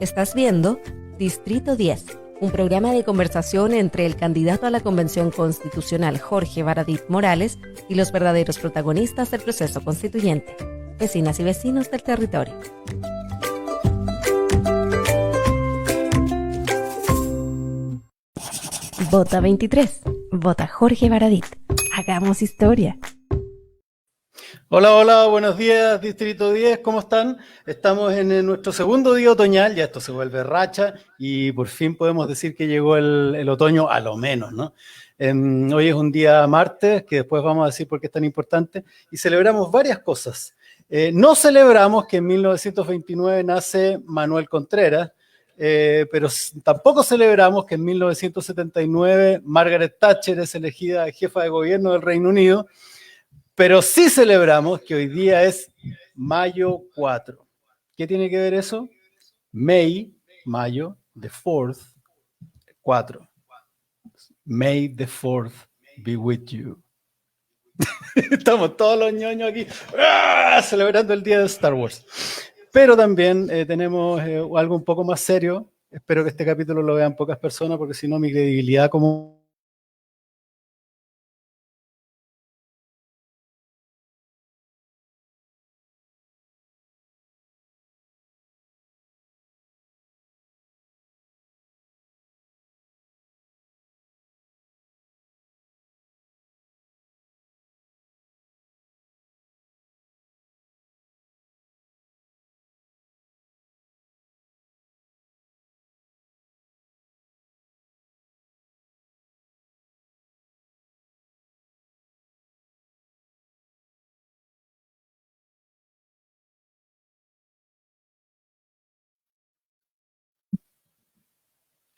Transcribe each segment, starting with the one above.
Estás viendo Distrito 10, un programa de conversación entre el candidato a la Convención Constitucional Jorge Baradit Morales y los verdaderos protagonistas del proceso constituyente, vecinas y vecinos del territorio. Vota 23. Vota Jorge Baradit. Hagamos historia. Hola, hola, buenos días, Distrito 10, ¿cómo están? Estamos en nuestro segundo día otoñal, ya esto se vuelve racha y por fin podemos decir que llegó el otoño a lo menos, ¿no? Hoy es un día martes, que después vamos a decir por qué es tan importante, y celebramos varias cosas. No celebramos que en 1929 nace Manuel Contreras, pero tampoco celebramos que en 1979 Margaret Thatcher es elegida jefa de gobierno del Reino Unido. Pero sí celebramos que hoy día es mayo 4. ¿Qué tiene que ver eso? May, mayo, the 4th, 4. May the 4th be with you. Estamos todos los ñoños aquí celebrando el día de Star Wars. Pero también tenemos algo un poco más serio. Espero que este capítulo lo vean pocas personas, porque si no mi credibilidad como...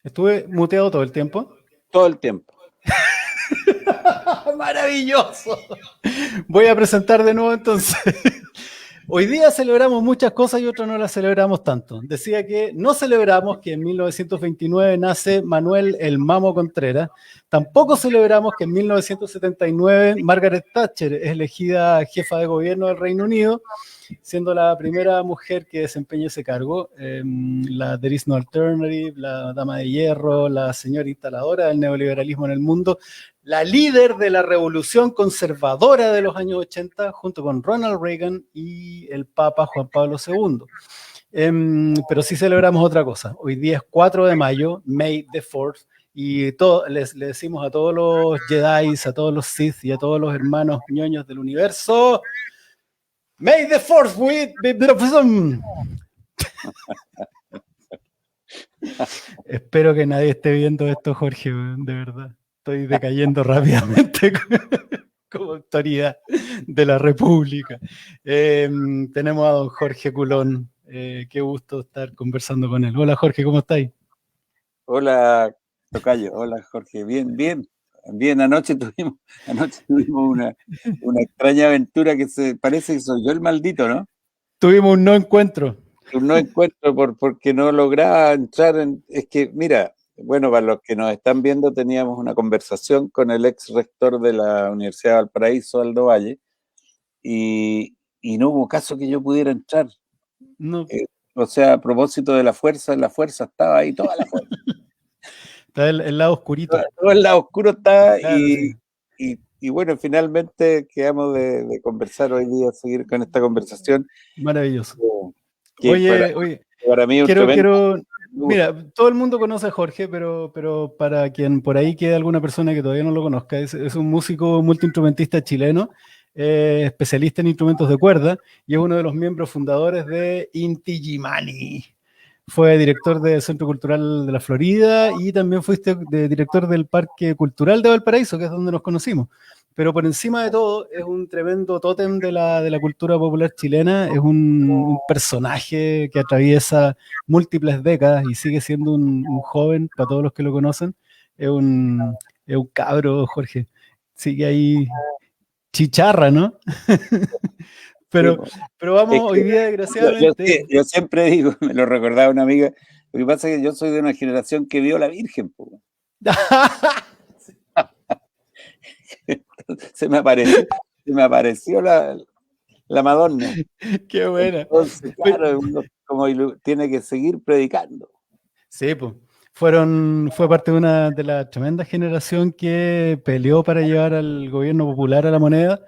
Estuve muteado todo el tiempo. Todo el tiempo. ¡Maravilloso! Voy a presentar de nuevo entonces. Hoy día celebramos muchas cosas y otras no las celebramos tanto. Decía que no celebramos que en 1929 nace Manuel el Mamo Contreras. Tampoco celebramos que en 1979 Margaret Thatcher es elegida jefa de gobierno del Reino Unido, siendo la primera mujer que desempeña ese cargo. La There is no alternative, la dama de hierro, la señora instaladora del neoliberalismo en el mundo, la líder de la revolución conservadora de los años 80, junto con Ronald Reagan y el Papa Juan Pablo II. Pero sí celebramos otra cosa. Hoy día es 4 de mayo, May the 4th, y le decimos a todos los Jedi, a todos los Sith y a todos los hermanos ñoños del universo: May the 4th be with... Espero que nadie esté viendo esto, Jorge, de verdad. Estoy decayendo rápidamente como autoridad de la República. Tenemos a don Jorge Culón. Qué gusto estar conversando con él. Hola, Jorge, ¿cómo estáis? Hola, tocayo. Hola, Jorge. Bien, bien. Bien, anoche tuvimos una extraña aventura que parece que soy yo el maldito, ¿no? Tuvimos un no encuentro. Un no encuentro porque no lograba entrar es que, mira, bueno, para los que nos están viendo, teníamos una conversación con el ex rector de la Universidad de Valparaíso, Aldo Valle, y no hubo caso que yo pudiera entrar. No. O sea, a propósito de la fuerza estaba ahí, toda la fuerza. Está el lado oscurito. Todo el lado oscuro está, claro, sí. Y bueno, finalmente quedamos de conversar hoy día, seguir con esta conversación. Maravilloso. Que Oye, para mí es un tremendo... Mira, todo el mundo conoce a Jorge, pero para quien por ahí quede alguna persona que todavía no lo conozca, es un músico multiinstrumentista chileno, especialista en instrumentos de cuerda, y es uno de los miembros fundadores de Inti Illimani. Fue director del Centro Cultural de la Florida y también fuiste director del Parque Cultural de Valparaíso, que es donde nos conocimos. Pero por encima de todo es un tremendo tótem de la cultura popular chilena, es un personaje que atraviesa múltiples décadas y sigue siendo un joven, para todos los que lo conocen, es un cabro, Jorge. Sigue ahí chicharra, ¿no? Pero vamos, hoy día desgraciadamente... Yo siempre digo, me lo recordaba una amiga, lo que pasa es que yo soy de una generación que vio la Virgen, po. se me apareció la Madonna. Qué buena. Entonces, claro, tiene que seguir predicando. Sí, pues. Fue parte de la tremenda generación que peleó para llevar al gobierno popular a la moneda.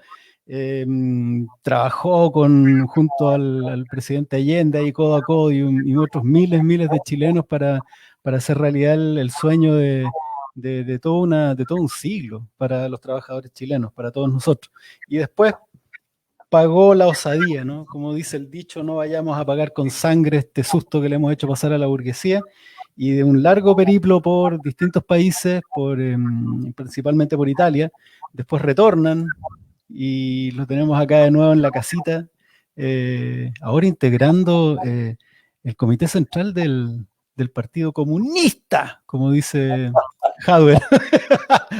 Trabajó junto al presidente Allende, ahí codo a codo, y otros miles de chilenos para hacer realidad el sueño de todo un siglo para los trabajadores chilenos, para todos nosotros. Y después pagó la osadía, ¿no? Como dice el dicho, no vayamos a pagar con sangre este susto que le hemos hecho pasar a la burguesía, y de un largo periplo por distintos países, principalmente por Italia, después retornan y lo tenemos acá de nuevo en la casita, ahora integrando el comité central del Partido Comunista, como dice Jadwe.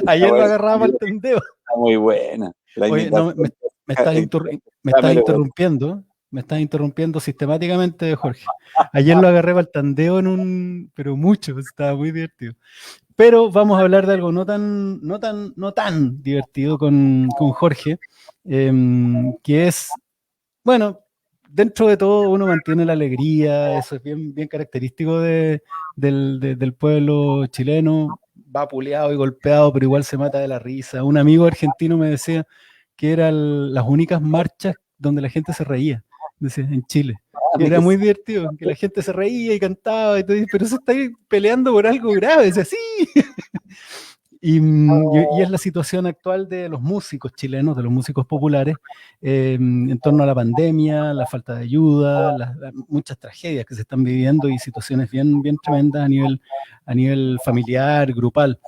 Ayer lo agarraba al tendeo. Está muy buena. Oye, no, me estás interrumpiendo sistemáticamente, Jorge. Ayer lo agarré para el tandeo pero mucho, estaba muy divertido. Pero vamos a hablar de algo no tan divertido con Jorge, que es, bueno, dentro de todo uno mantiene la alegría, eso es bien característico del pueblo chileno, va puleado y golpeado, pero igual se mata de la risa. Un amigo argentino me decía que eran las únicas marchas donde la gente se reía, decía, en Chile. Y era muy divertido, que la gente se reía y cantaba, y todo, pero se está peleando por algo grave, decía, sí. Y es la situación actual de los músicos chilenos, de los músicos populares, en torno a la pandemia, la falta de ayuda, muchas tragedias que se están viviendo y situaciones bien tremendas a nivel familiar, grupal.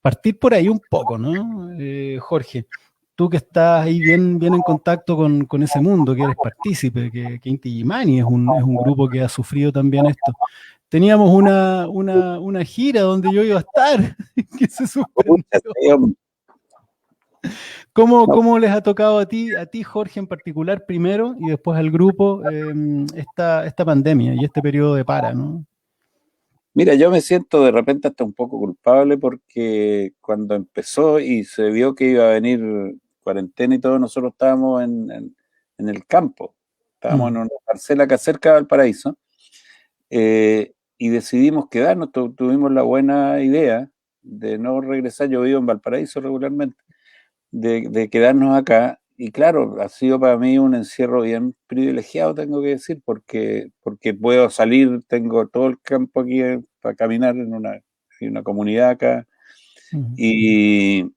Partir por ahí un poco, ¿no? Jorge, tú que estás ahí bien en contacto con ese mundo, que eres partícipe, que Inti Illimani es un grupo que ha sufrido también esto. Teníamos una gira donde yo iba a estar, que se suspendió. ¿Cómo les ha tocado a ti, Jorge, en particular, primero, y después al grupo, esta pandemia y este periodo de para, ¿no? Mira, yo me siento de repente hasta un poco culpable porque cuando empezó y se vio que iba a venir cuarentena y todo, nosotros estábamos en el campo, estábamos en una parcela acá cerca de Valparaíso, y decidimos quedarnos, tuvimos la buena idea de no regresar, yo vivo en Valparaíso regularmente, de quedarnos acá. Y claro, ha sido para mí un encierro bien privilegiado, tengo que decir, porque puedo salir, tengo todo el campo aquí para caminar en una comunidad acá, y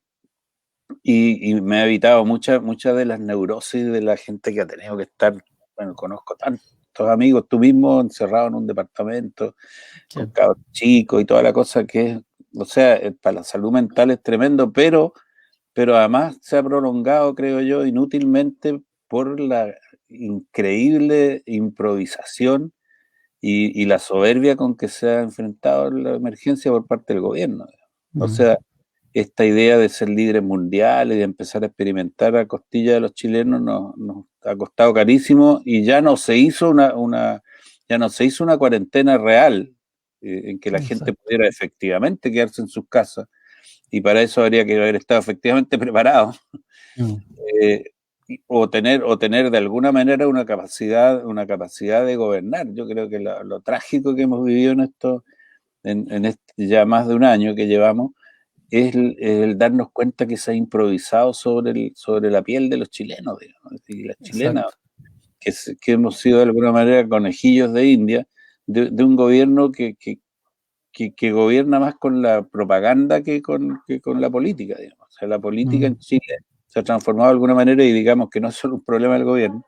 me ha evitado muchas de las neurosis de la gente que ha tenido que estar, bueno, conozco tantos amigos, tú mismo encerrado en un departamento, con cabros chicos y toda la cosa que es, o sea, para la salud mental es tremendo, pero además se ha prolongado, creo yo, inútilmente por la increíble improvisación y la soberbia con que se ha enfrentado la emergencia por parte del gobierno. O sea, esta idea de ser líderes mundiales y de empezar a experimentar a costilla de los chilenos nos ha costado carísimo, y ya no se hizo una cuarentena real en que la gente pudiera efectivamente quedarse en sus casas. Y para eso habría que haber estado efectivamente preparado, o tener de alguna manera una capacidad de gobernar. Yo creo que lo trágico que hemos vivido en este ya más de un año que llevamos es el darnos cuenta que se ha improvisado sobre la piel de los chilenos, digamos, y las chilenas, que hemos sido de alguna manera conejillos de India de un gobierno que gobierna más con la propaganda que con la política, digamos. O sea, la política en Chile se ha transformado de alguna manera, y digamos que no es solo un problema del gobierno,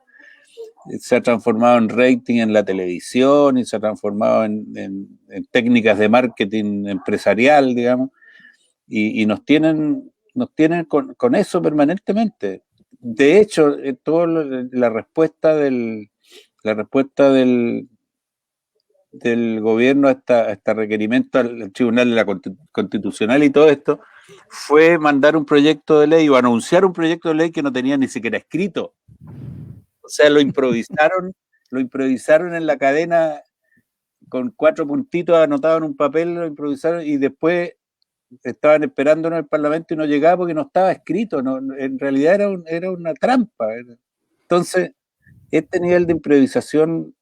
se ha transformado en rating en la televisión, y se ha transformado en técnicas de marketing empresarial, digamos, y nos tienen con eso permanentemente. De hecho, toda la respuesta del gobierno a este requerimiento al Tribunal de la Constitucional y todo esto fue mandar un proyecto de ley o anunciar un proyecto de ley que no tenía ni siquiera escrito. O sea, lo improvisaron en la cadena con 4 puntitos anotados en un papel, lo improvisaron, y después estaban esperando en el Parlamento y no llegaba porque no estaba escrito. En realidad era una trampa. Entonces, Este nivel de improvisación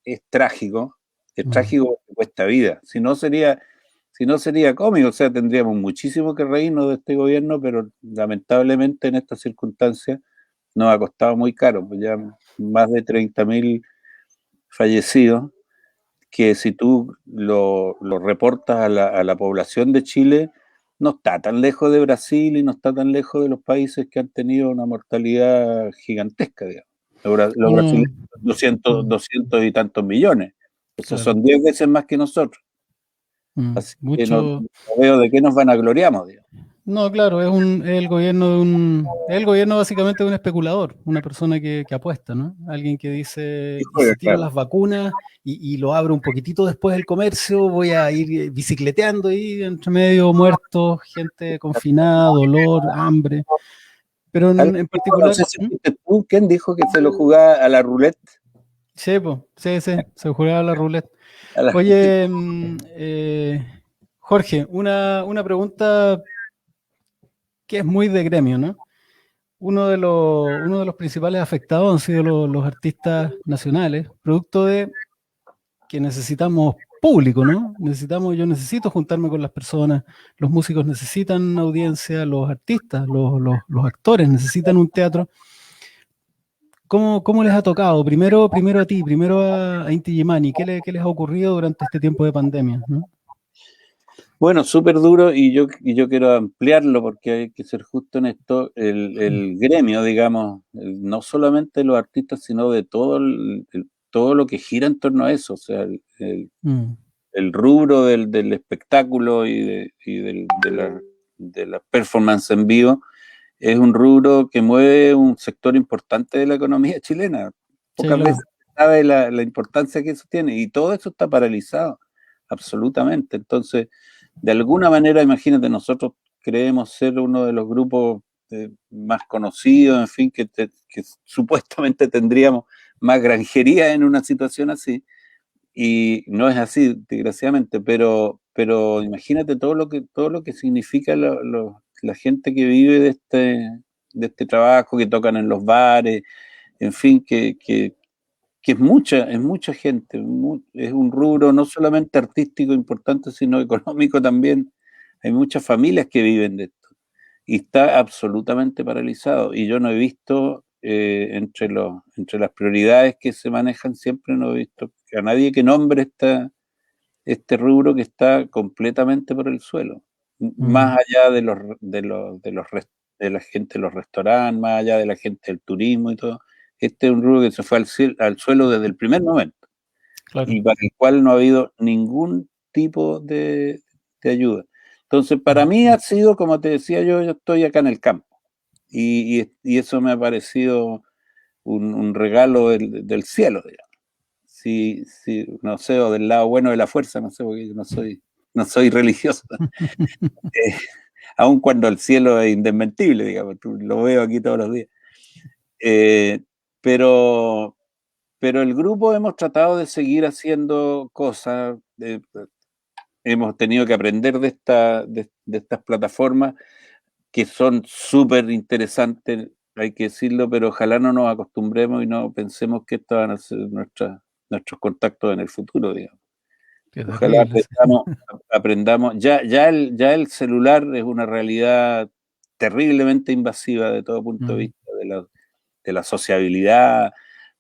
es trágico porque cuesta vida. Si no sería cómico, o sea, tendríamos muchísimo que reírnos de este gobierno, pero lamentablemente en estas circunstancias nos ha costado muy caro, pues ya más de 30.000 fallecidos, que si tú lo reportas a la población de Chile, no está tan lejos de Brasil y no está tan lejos de los países que han tenido una mortalidad gigantesca, digamos. Los brasileños, 200 y tantos millones. Esos son 10 veces más que nosotros. Así que no veo de qué nos vanagloriamos, digamos. No, claro, es el gobierno es el gobierno básicamente de un especulador, una persona que apuesta, ¿no? Alguien que dice, y si tiro las vacunas y lo abro un poquitito después del comercio, voy a ir bicicleteando ahí entre medio muertos, gente confinada, dolor, hambre. Pero en particular... No sé si tú, ¿quién dijo que se lo jugaba a la roulette? Sí, se jugaba a la roulette. Oye, Jorge, una pregunta que es muy de gremio, ¿no? Uno de los principales afectados han sido los artistas nacionales, producto de que necesitamos público, ¿no? Yo necesito juntarme con las personas, los músicos necesitan audiencia, los artistas, los actores necesitan un teatro. ¿Cómo les ha tocado? Primero a ti, primero a Inti Illimani, ¿qué les ha ocurrido durante este tiempo de pandemia, ¿no? Bueno, súper duro y yo quiero ampliarlo porque hay que ser justo en esto. El gremio, digamos, no solamente los artistas, sino de todo lo que gira en torno a eso. O sea, el rubro del espectáculo y de la performance en vivo es un rubro que mueve un sector importante de la economía chilena. Pocas veces se sabe la importancia que eso tiene y todo eso está paralizado, absolutamente. Entonces, de alguna manera, imagínate, nosotros creemos ser uno de los grupos más conocidos, en fin, que supuestamente tendríamos más granjería en una situación así, y no es así, desgraciadamente, pero imagínate todo lo que significa la gente que vive de este trabajo, que tocan en los bares, en fin, que es mucha gente, es un rubro no solamente artístico importante, sino económico también. Hay muchas familias que viven de esto y está absolutamente paralizado. Y yo no he visto, entre las prioridades que se manejan, siempre no he visto a nadie que nombre este rubro que está completamente por el suelo. Más allá de la gente de los restaurantes, más allá de la gente del turismo y todo. Este es un rubro que se fue al suelo desde el primer momento, claro, y para el cual no ha habido ningún tipo de ayuda. Entonces, para mí ha sido, como te decía yo estoy acá en el campo, y eso me ha parecido un regalo del cielo, digamos. Sí, no sé, o del lado bueno de la fuerza, no sé, porque yo no soy religioso. Aun cuando el cielo es indesmentible, digamos, lo veo aquí todos los días. Pero el grupo hemos tratado de seguir haciendo cosas, hemos tenido que aprender de estas plataformas que son súper interesantes, hay que decirlo, pero ojalá no nos acostumbremos y no pensemos que estos van a ser nuestros contactos en el futuro, digamos. Ojalá aprendamos. Ya el celular es una realidad terriblemente invasiva de todo punto de vista, de la sociabilidad,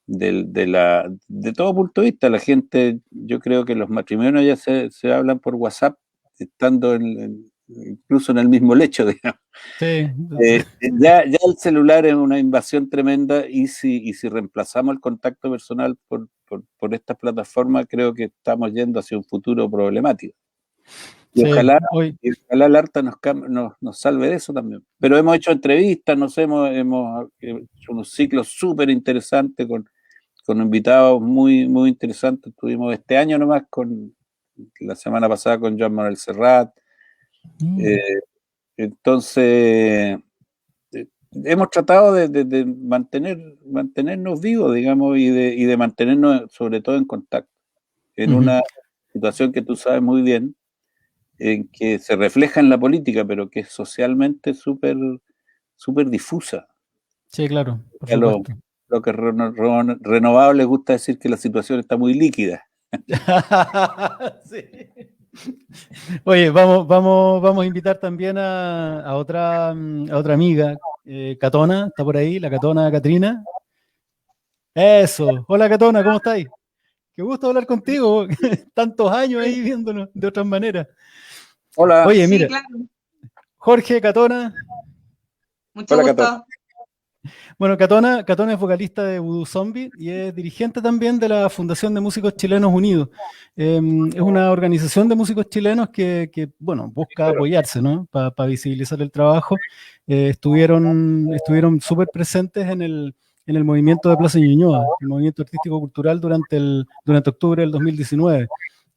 de todo punto de vista. La gente, yo creo que los matrimonios ya se hablan por WhatsApp, estando incluso en el mismo lecho, digamos. Sí. Ya el celular es una invasión tremenda, y si reemplazamos el contacto personal por estas plataformas, creo que estamos yendo hacia un futuro problemático. Y sí, ojalá el ARTA nos salve de eso también. Pero hemos hecho entrevistas, hemos hecho unos ciclos súper interesantes con invitados muy, muy interesantes. Tuvimos este año nomás, la semana pasada, con Joan Manuel Serrat. Entonces, hemos tratado de mantenernos vivos, digamos, y de mantenernos sobre todo en contacto, en una situación que tú sabes muy bien, en que se refleja en la política, pero que es socialmente súper súper difusa. Sí, claro, por Lo lo que Renovado les gusta decir que la situación está muy líquida. Sí. Oye, vamos a invitar también a otra amiga, Catona, está por ahí, la Catona Catrina. Eso. Hola Catona, ¿cómo estáis? Qué gusto hablar contigo. Tantos años ahí viéndonos de otras maneras. Hola. Oye, mira, Sí, claro. Jorge Catona. Mucho Hola, gusto. Catona. Bueno, Catona es vocalista de Voodoo Zombie y es dirigente también de la Fundación de Músicos Chilenos Unidos. Es una organización de músicos chilenos que bueno, busca apoyarse, ¿no? Para visibilizar el trabajo. Estuvieron súper presentes en el movimiento de Plaza Ñuñoa, el movimiento artístico-cultural durante octubre del 2019.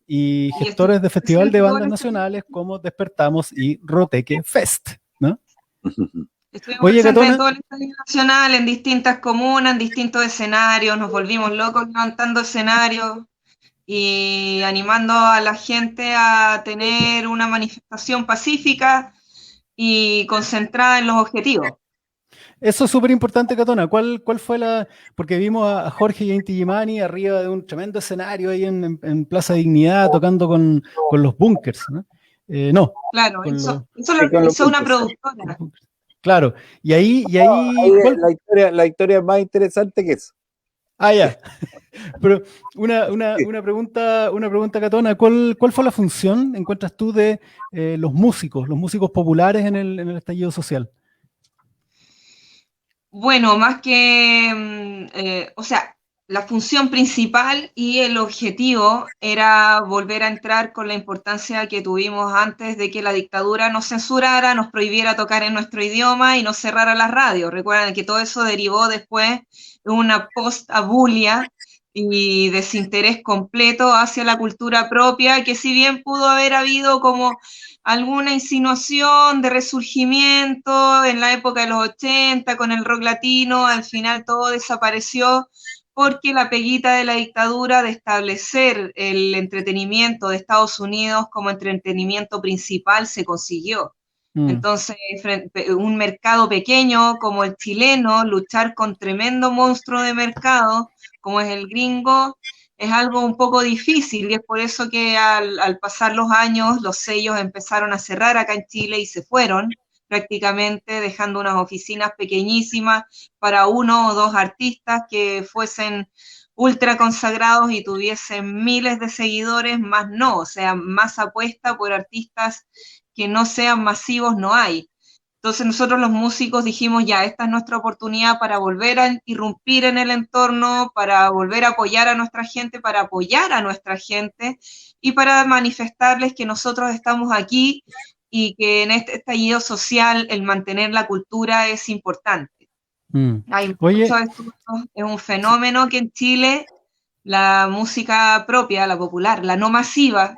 Y gestores de festival de bandas nacionales como Despertamos y Roteque Fest, ¿no? Estuvimos Oye, presentes en Catona, todo el Estadio Nacional, en distintas comunas, en distintos escenarios, nos volvimos locos levantando escenarios y animando a la gente a tener una manifestación pacífica y concentrada en los objetivos. eso es súper importante, Catona. ¿Cuál fue porque vimos a Jorge y a Inti Gimani arriba de un tremendo escenario ahí en Plaza Dignidad tocando con los bunkers, ¿no? No, Claro, con eso los lo hizo una bunkers. productora. Claro, y ahí, Ahí ¿cuál? la historia es más interesante que eso. Ah, ya. Pero una pregunta, Catona, ¿cuál fue la función, encuentras tú, de los músicos populares en el estallido social? Bueno, más que, o sea, la función principal y el objetivo era volver a entrar con la importancia que tuvimos antes de que la dictadura nos censurara, nos prohibiera tocar en nuestro idioma y nos cerrara las radios. Recuerden que todo eso derivó después de una post-abulia y desinterés completo hacia la cultura propia, que si bien pudo haber habido como alguna insinuación de resurgimiento en la época de los 80 con el rock latino, al final todo desapareció porque la peguita de la dictadura de establecer el entretenimiento de Estados Unidos como entretenimiento principal se consiguió. Entonces, un mercado pequeño como el chileno, luchar con tremendo monstruo de mercado como es el gringo, es algo un poco difícil y es por eso que al pasar los años los sellos empezaron a cerrar acá en Chile y se fueron prácticamente dejando unas oficinas pequeñísimas para uno o dos artistas que fuesen ultra consagrados y tuviesen miles de seguidores, más no, o sea, más apuesta por artistas que no sean masivos no hay. Entonces nosotros los músicos dijimos, ya, esta es nuestra oportunidad para volver a irrumpir en el entorno, para volver a apoyar a nuestra gente, para apoyar a nuestra gente y para manifestarles que nosotros estamos aquí y que en este estallido social el mantener la cultura es importante. Hay Oye, muchos estudios, es un fenómeno que en Chile la música propia, la popular, la no masiva,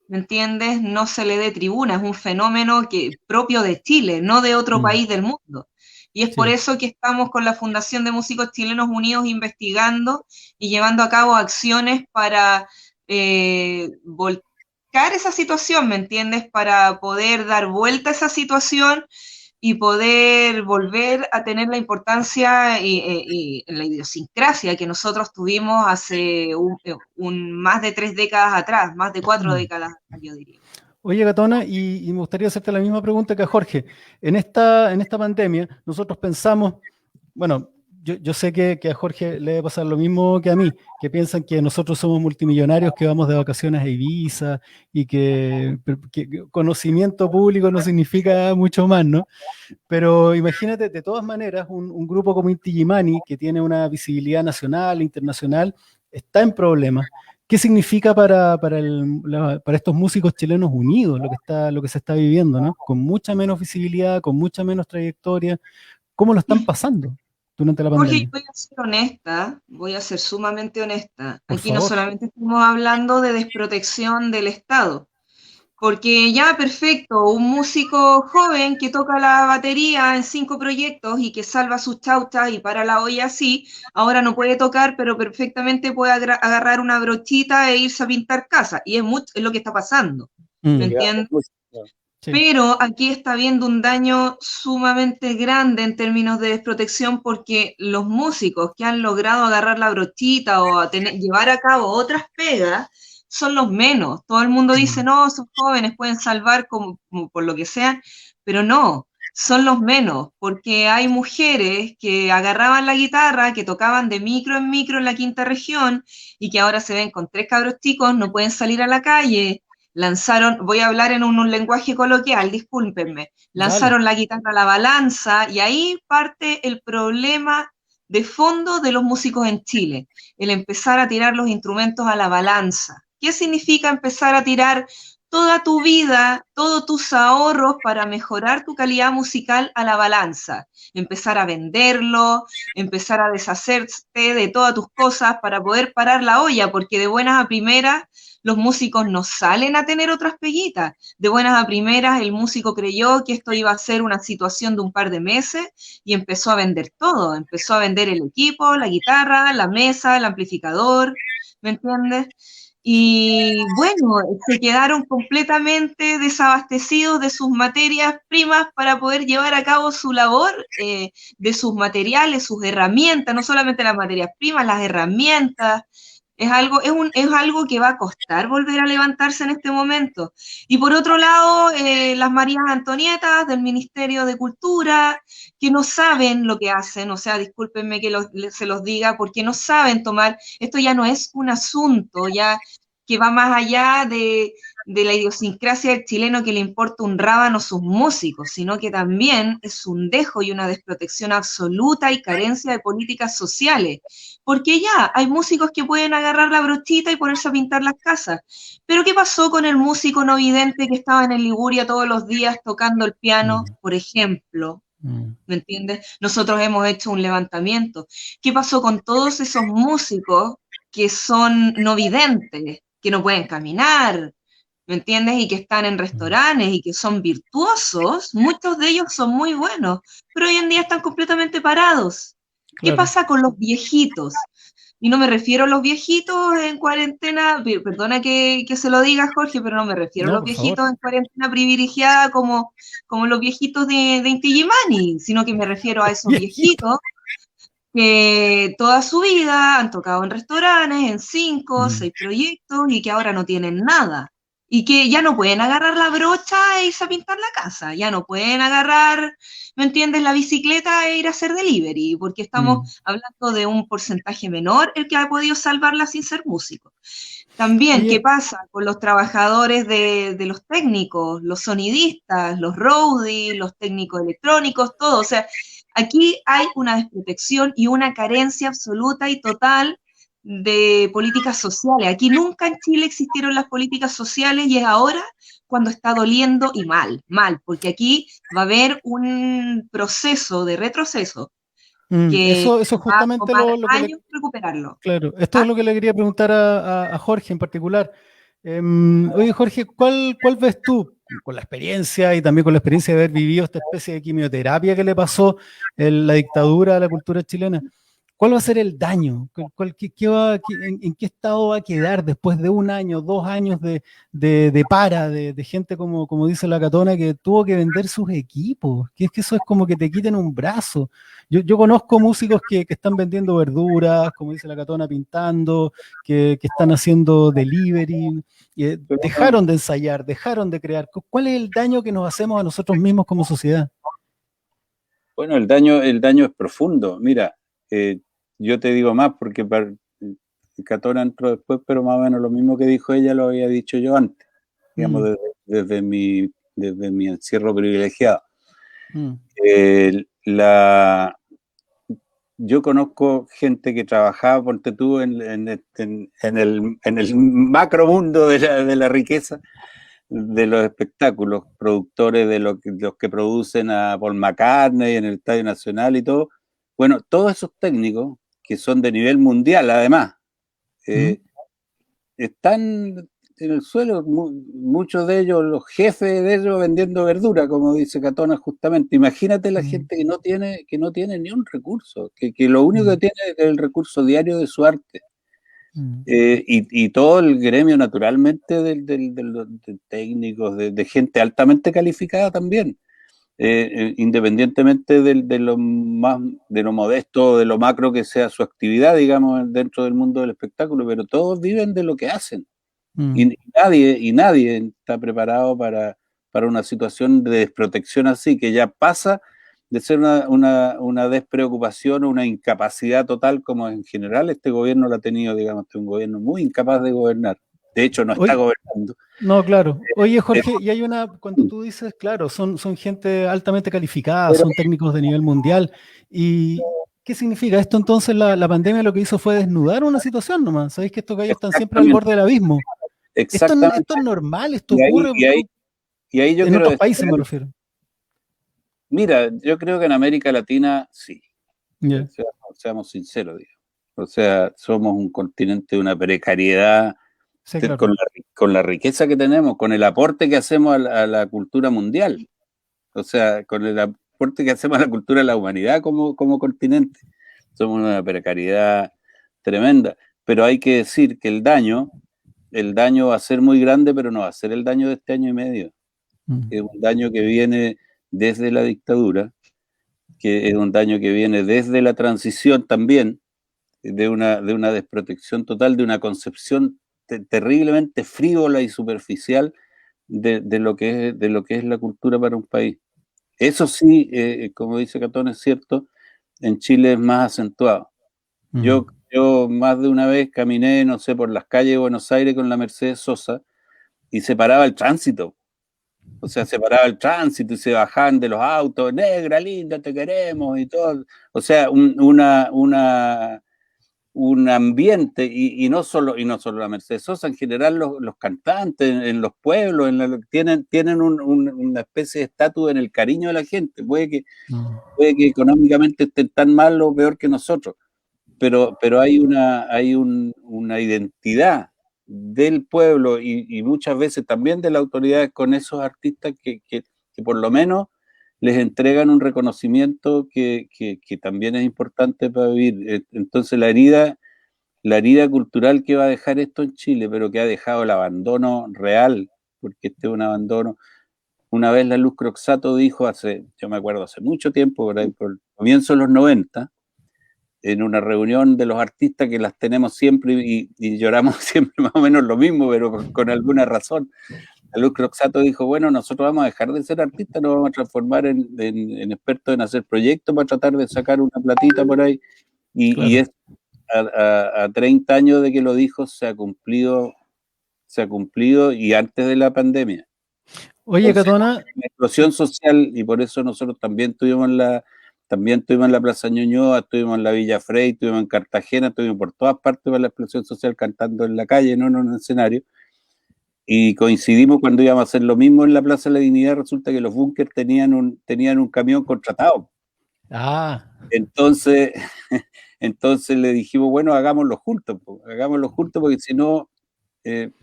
¿me entiendes? No se le dé tribuna, es un fenómeno propio de Chile, no de otro país del mundo. Y es por sí. eso que estamos con la Fundación de Músicos Chilenos Unidos investigando y llevando a cabo acciones para volcar esa situación, ¿me entiendes? Para poder dar vuelta a esa situación y poder volver a tener la importancia y la idiosincrasia que nosotros tuvimos hace más de 3 décadas atrás, más de 4 décadas atrás, yo diría. Oye, Gatona, y me gustaría hacerte la misma pregunta que a Jorge. En esta pandemia, nosotros pensamos, bueno, yo sé que a Jorge le debe pasar lo mismo que a mí, que piensan que nosotros somos multimillonarios, que vamos de vacaciones a Ibiza y que conocimiento público no significa mucho más, ¿no? Pero imagínate, de todas maneras, un grupo como Inti Illimani, que tiene una visibilidad nacional, internacional, está en problemas. ¿Qué significa para estos músicos chilenos unidos lo que se está viviendo, ¿no? Con mucha menos visibilidad, con mucha menos trayectoria. ¿Cómo lo están pasando durante la Jorge, pandemia? voy a ser honesta, voy a ser sumamente honesta. Por Aquí no favor. solamente estamos hablando de desprotección del Estado, porque ya perfecto, un músico joven que toca la batería en 5 proyectos y que salva sus chauchas y para la olla así, ahora no puede tocar, pero perfectamente puede agarrar una brochita e irse a pintar casa. Y es lo que está pasando, ¿me entiendes? Sí. Pero aquí está habiendo un daño sumamente grande en términos de desprotección porque los músicos que han logrado agarrar la brochita o llevar a cabo otras pegas son los menos. Todo el mundo dice, no, son jóvenes, pueden salvar como por lo que sea, pero no, son los menos, porque hay mujeres que agarraban la guitarra, que tocaban de micro en micro en la quinta región y que ahora se ven con 3 cabros chicos, no pueden salir a la calle. Lanzaron, voy a hablar en un lenguaje coloquial, discúlpenme, Dale. lanzaron la guitarra a la balanza y ahí parte el problema de fondo de los músicos en Chile, el empezar a tirar los instrumentos a la balanza. ¿Qué significa empezar a tirar toda tu vida, todos tus ahorros para mejorar tu calidad musical a la balanza? Empezar a venderlo, empezar a deshacerte de todas tus cosas para poder parar la olla, porque de buenas a primeras los músicos no salen a tener otras peguitas. De buenas a primeras, el músico creyó que esto iba a ser una situación de un par de meses y empezó a vender todo. Empezó a vender el equipo, la guitarra, la mesa, el amplificador, ¿me entiendes? Y bueno, se quedaron completamente desabastecidos de sus materias primas para poder llevar a cabo su labor, de sus materiales, sus herramientas, no solamente las materias primas, las herramientas. Es algo que va a costar volver a levantarse en este momento. Y por otro lado, las Marías Antonietas del Ministerio de Cultura, que no saben lo que hacen, o sea, discúlpenme que se los diga, porque no saben tomar, esto ya no es un asunto, ya que va más allá de la idiosincrasia del chileno que le importa un rábano sus músicos, sino que también es un dejo y una desprotección absoluta y carencia de políticas sociales. Porque ya hay músicos que pueden agarrar la brochita y ponerse a pintar las casas. Pero ¿qué pasó con el músico no vidente que estaba en el Liguria todos los días tocando el piano, Mm, por ejemplo? mm, ¿Me entiendes? Nosotros hemos hecho un levantamiento. ¿Qué pasó con todos esos músicos que son no videntes, que no pueden caminar, ¿me entiendes? Y que están en mm. restaurantes y que son virtuosos? Muchos de ellos son muy buenos, pero hoy en día están completamente parados. ¿Qué Claro. pasa con los viejitos? Y no me refiero a los viejitos en cuarentena, perdona que se lo diga Jorge, pero no me refiero a No, los por favor. viejitos en cuarentena privilegiada como los viejitos de Inti Illimani, sino que me refiero a esos Viejito. viejitos que toda su vida han tocado en restaurantes, en 5, Mm, 6 proyectos y que ahora no tienen nada. Y que ya no pueden agarrar la brocha e irse a pintar la casa, ya no pueden agarrar, ¿me entiendes?, la bicicleta e ir a hacer delivery, porque mm. estamos hablando de un porcentaje menor el que ha podido salvarla sin ser músico. También, ¿qué Oye, pasa con los trabajadores de los técnicos, los sonidistas, los roadies, los técnicos electrónicos, todo? O sea, aquí hay una desprotección y una carencia absoluta y total de políticas sociales. Aquí nunca en Chile existieron las políticas sociales y es ahora cuando está doliendo y mal, mal, porque aquí va a haber un proceso de retroceso que eso es va a justamente tomar lo que le, años recuperarlo. claro, esto es ¿Ah? lo que le quería preguntar a Jorge en particular. Oye, Jorge, ¿cuál ves tú, con la experiencia y también con la experiencia de haber vivido esta especie de quimioterapia que le pasó la dictadura a la cultura chilena? ¿Cuál va a ser el daño? ¿En qué estado va a quedar después de un año, 2 años de para, de gente como dice la Catona, que tuvo que vender sus equipos? Que es que eso es como que te quiten un brazo. Yo conozco músicos que están vendiendo verduras, como dice la Catona, pintando, que están haciendo delivery, dejaron de ensayar, dejaron de crear. ¿Cuál es el daño que nos hacemos a nosotros mismos como sociedad? Bueno, el daño es profundo. Mira, yo te digo más porque Catona entró después, pero más o menos lo mismo que dijo ella lo había dicho yo antes, digamos, Mm, desde mi encierro privilegiado. mm, Yo conozco gente que trabajaba, ponte tú, en el macro mundo de la riqueza de los espectáculos, productores los que producen a Paul McCartney en el Estadio Nacional y todo. Bueno, todos esos técnicos, que son de nivel mundial además, mm, están en el suelo, muchos de ellos, los jefes de ellos vendiendo verdura, como dice Catona justamente. Imagínate la mm, gente que no tiene ni un recurso, que lo único que mm, tiene es el recurso diario de su arte. Y todo el gremio, naturalmente, de técnicos, de gente altamente calificada también. Independientemente de lo modesto, de lo macro que sea su actividad, digamos, dentro del mundo del espectáculo, pero todos viven de lo que hacen. Y nadie está preparado para una situación de desprotección así, que ya pasa de ser una despreocupación o una incapacidad total, como en general este gobierno lo ha tenido, digamos, un gobierno muy incapaz de gobernar. De hecho, no está gobernando. No, claro. Oye, Jorge, y hay cuando tú dices, claro, son gente altamente calificada, son técnicos de nivel mundial. ¿Y qué significa esto? Entonces, la pandemia lo que hizo fue desnudar una situación nomás. Sabéis que estos gallos están siempre al borde del abismo. Exactamente. Esto es normal, esto ocurre y ahí yo en otros países, me refiero. Mira, yo creo que en América Latina sí. Yeah. Seamos sinceros, digamos. O sea, somos un continente de una precariedad. Sí, claro. Con la riqueza que tenemos, con el aporte que hacemos a la cultura mundial, o sea, con el aporte que hacemos a la cultura de la humanidad como continente. Somos una precariedad tremenda, pero hay que decir que el daño va a ser muy grande, pero no va a ser el daño de este año y medio. Es un daño que viene desde la dictadura, que es un daño que viene desde la transición también, de una desprotección total, de una concepción terriblemente frívola y superficial de lo que es la cultura para un país. Eso sí, como dice Catón, es cierto, en Chile es más acentuado. Yo más de una vez caminé, no sé, por las calles de Buenos Aires con la Mercedes Sosa y se paraba el tránsito. O sea, se paraba el tránsito y se bajaban de los autos, negra, linda, te queremos y todo. O sea, un ambiente, y no solo la Mercedes Sosa, en general los cantantes en los pueblos tienen una especie de estatus en el cariño de la gente. Puede que económicamente estén tan mal o peor que nosotros, pero hay una identidad del pueblo y muchas veces también de las autoridades con esos artistas que por lo menos les entregan un reconocimiento que también es importante para vivir. Entonces la herida cultural que va a dejar esto en Chile, pero que ha dejado el abandono real, porque este es un abandono. Una vez la Luz Croxatto dijo yo me acuerdo hace mucho tiempo, por ahí por comienzo de los 90, en una reunión de los artistas que las tenemos siempre y lloramos siempre más o menos lo mismo, pero con alguna razón. La Luz Croxatto dijo, bueno, nosotros vamos a dejar de ser artistas, nos vamos a transformar en expertos en hacer proyectos para tratar de sacar una platita por ahí. Y es a 30 años de que lo dijo, se ha cumplido y antes de la pandemia. Oye, Catona. La explosión social, y por eso nosotros también tuvimos la Plaza Ñuñoa, estuvimos en la Villa Frey, estuvimos en Cartagena, estuvimos por todas partes para la explosión social cantando en la calle, no en un escenario. Y coincidimos cuando íbamos a hacer lo mismo en la Plaza de la Dignidad, resulta que los búnkers tenían un camión contratado. Entonces le dijimos, bueno, hagámoslo juntos porque si no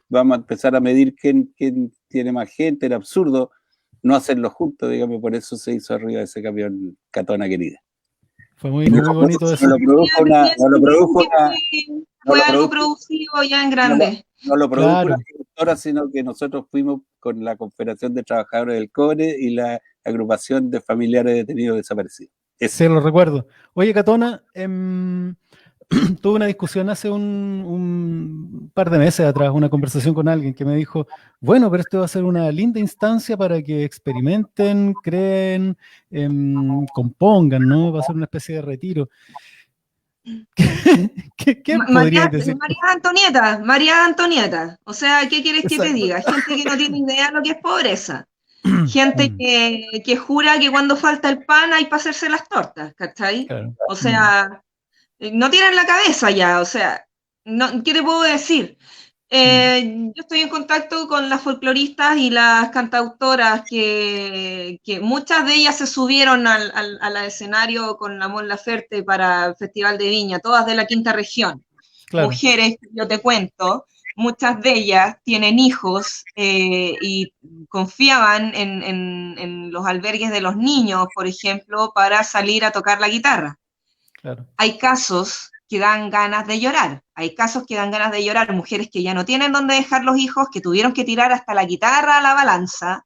vamos a empezar a medir quién tiene más gente. Era absurdo no hacerlo juntos, digamos, por eso se hizo arriba ese camión, Catona querida. Fue muy bonito eso. Fue algo producido ya en grande. No lo produjo una productora, sino que nosotros fuimos con la Confederación de Trabajadores del Cobre y la Agrupación de Familiares Detenidos Desaparecidos. Sí, lo recuerdo. Oye, Catona, tuve una discusión hace un par de meses atrás, una conversación con alguien que me dijo, bueno, pero esto va a ser una linda instancia para que experimenten, creen, compongan, ¿no? Va a ser una especie de retiro. ¿Qué podrías decir? María Antonieta. O sea, ¿qué quieres que te diga? Gente que no tiene idea de lo que es pobreza. Gente que jura que cuando falta el pan hay para hacerse las tortas, ¿cachai? Claro. O sea, no tienen la cabeza ya, o sea, ¿qué te puedo decir? Yo estoy en contacto con las folcloristas y las cantautoras que muchas de ellas se subieron al escenario con la Mon Laferte para el Festival de Viña, todas de la quinta región. Claro. Mujeres, yo te cuento, muchas de ellas tienen hijos y confiaban en los albergues de los niños, por ejemplo, para salir a tocar la guitarra. Claro. Hay casos que dan ganas de llorar. Hay casos que dan ganas de llorar, mujeres que ya no tienen dónde dejar los hijos, que tuvieron que tirar hasta la guitarra a la balanza,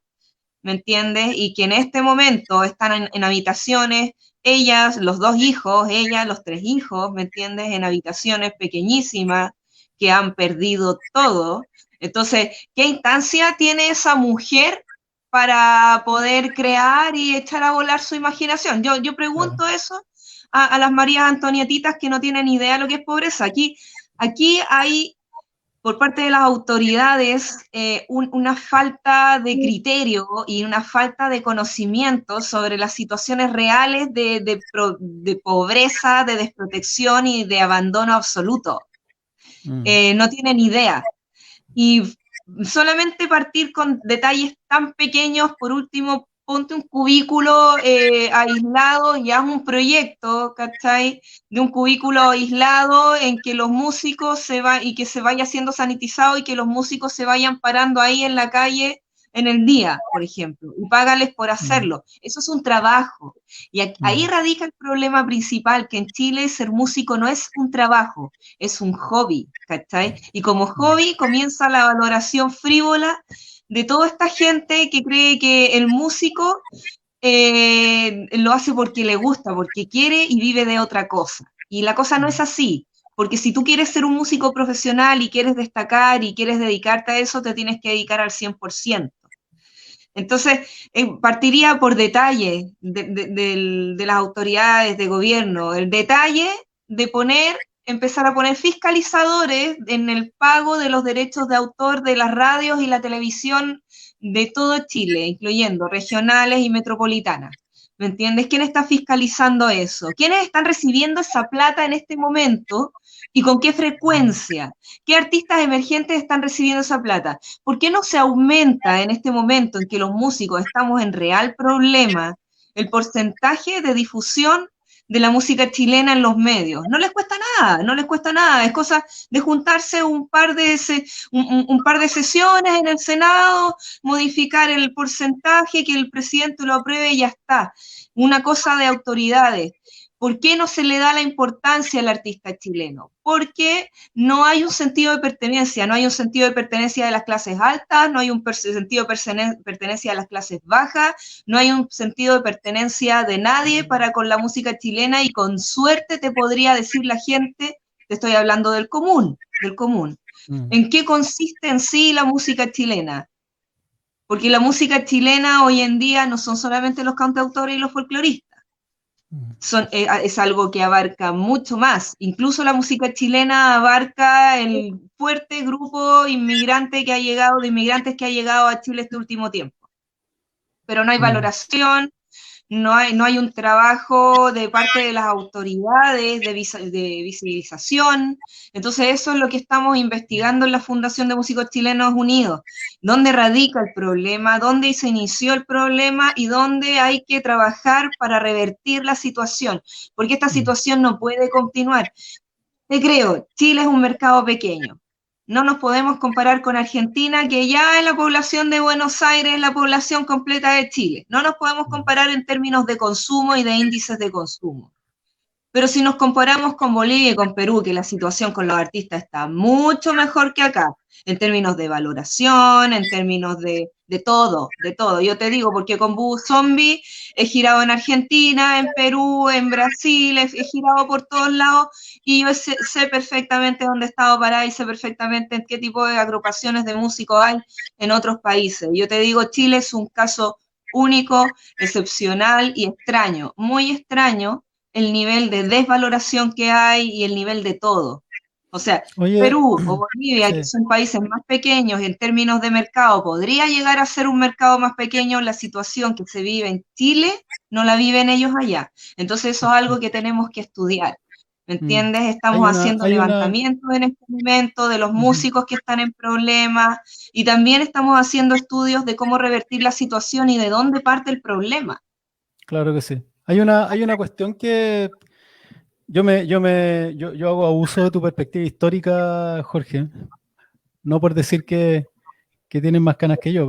¿me entiendes? Y que en este momento están en habitaciones, ellas, los 2 hijos, ella, los 3 hijos, ¿me entiendes? En habitaciones pequeñísimas, que han perdido todo. Entonces, ¿qué instancia tiene esa mujer para poder crear y echar a volar su imaginación? Yo pregunto eso a las Marías Antonietitas que no tienen idea de lo que es pobreza. Aquí hay, por parte de las autoridades, una falta de criterio y una falta de conocimiento sobre las situaciones reales de pobreza, de desprotección y de abandono absoluto. No tienen idea. Y solamente partir con detalles tan pequeños, por último, ponte un cubículo aislado y haz un proyecto, ¿cachai? De un cubículo aislado en que los músicos y que se vaya siendo sanitizado y que los músicos se vayan parando ahí en la calle en el día, por ejemplo, y págales por hacerlo. Eso es un trabajo. Y ahí radica el problema principal, que en Chile ser músico no es un trabajo, es un hobby, ¿cachai? Y como hobby comienza la valoración frívola de toda esta gente que cree que el músico lo hace porque le gusta, porque quiere y vive de otra cosa. Y la cosa no es así, porque si tú quieres ser un músico profesional y quieres destacar y quieres dedicarte a eso, te tienes que dedicar al 100%. Entonces, partiría por detalle de las autoridades de gobierno, el detalle de empezar a poner fiscalizadores en el pago de los derechos de autor de las radios y la televisión de todo Chile, incluyendo regionales y metropolitanas. ¿Me entiendes? ¿Quién está fiscalizando eso? ¿Quiénes están recibiendo esa plata en este momento y con qué frecuencia? ¿Qué artistas emergentes están recibiendo esa plata? ¿Por qué no se aumenta en este momento en que los músicos estamos en real problema el porcentaje de difusión de la música chilena en los medios? No les cuesta nada, no les cuesta nada, es cosa de juntarse un par de sesiones en el Senado, modificar el porcentaje, que el presidente lo apruebe y ya está. Una cosa de autoridades. ¿Por qué no se le da la importancia al artista chileno? Porque no hay un sentido de pertenencia, no hay un sentido de pertenencia de las clases altas, no hay un sentido de pertenencia de las clases bajas, no hay un sentido de pertenencia de nadie para con la música chilena, y con suerte te podría decir la gente, te estoy hablando del común. ¿En qué consiste en sí la música chilena? Porque la música chilena hoy en día no son solamente los cantautores y los folcloristas. Es algo que abarca mucho más. Incluso la música chilena abarca el fuerte grupo de inmigrantes que ha llegado a Chile este último tiempo. Pero no hay valoración, no hay un trabajo de parte de las autoridades de visibilización. Entonces eso es lo que estamos investigando en la Fundación de Músicos Chilenos Unidos. ¿Dónde radica el problema? ¿Dónde se inició el problema? ¿Y dónde hay que trabajar para revertir la situación? Porque esta situación no puede continuar. Te creo, Chile es un mercado pequeño. No nos podemos comparar con Argentina, que ya es la población de Buenos Aires, la población completa de Chile. No nos podemos comparar en términos de consumo y de índices de consumo. Pero si nos comparamos con Bolivia y con Perú, que la situación con los artistas está mucho mejor que acá, en términos de valoración, en términos de todo. Yo te digo, porque con Boo Zombie he girado en Argentina, en Perú, en Brasil, he girado por todos lados, y yo sé perfectamente dónde he estado parada y sé perfectamente en qué tipo de agrupaciones de músicos hay en otros países. Yo te digo, Chile es un caso único, excepcional y extraño, muy extraño, el nivel de desvaloración que hay y el nivel de todo. O sea, oye, Perú o Bolivia, sí, que son países más pequeños en términos de mercado, podría llegar a ser un mercado más pequeño. La situación que se vive en Chile no la viven ellos allá. Entonces eso es algo que tenemos que estudiar. ¿Me entiendes? Estamos haciendo levantamientos en este momento de los músicos que están en problemas, y también estamos haciendo estudios de cómo revertir la situación y de dónde parte el problema. Claro que sí. Hay una cuestión que yo hago abuso de tu perspectiva histórica, Jorge. No por decir que tienes más canas que yo,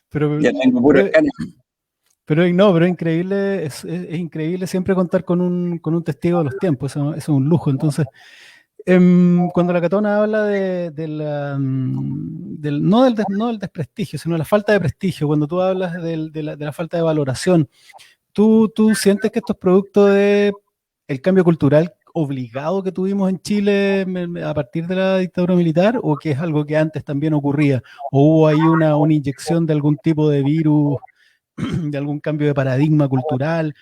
pero ya tengo puras canas. Pero no, pero es increíble, es increíble siempre contar con un testigo de los tiempos, eso es un lujo. Entonces, cuando la Catona habla no del desprestigio, sino de la falta de prestigio, cuando tú hablas de la falta de valoración, ¿tú sientes que esto es producto de el cambio cultural obligado que tuvimos en Chile a partir de la dictadura militar, o que es algo que antes también ocurría? ¿O hubo ahí una inyección de algún tipo de virus, de algún cambio de paradigma cultural?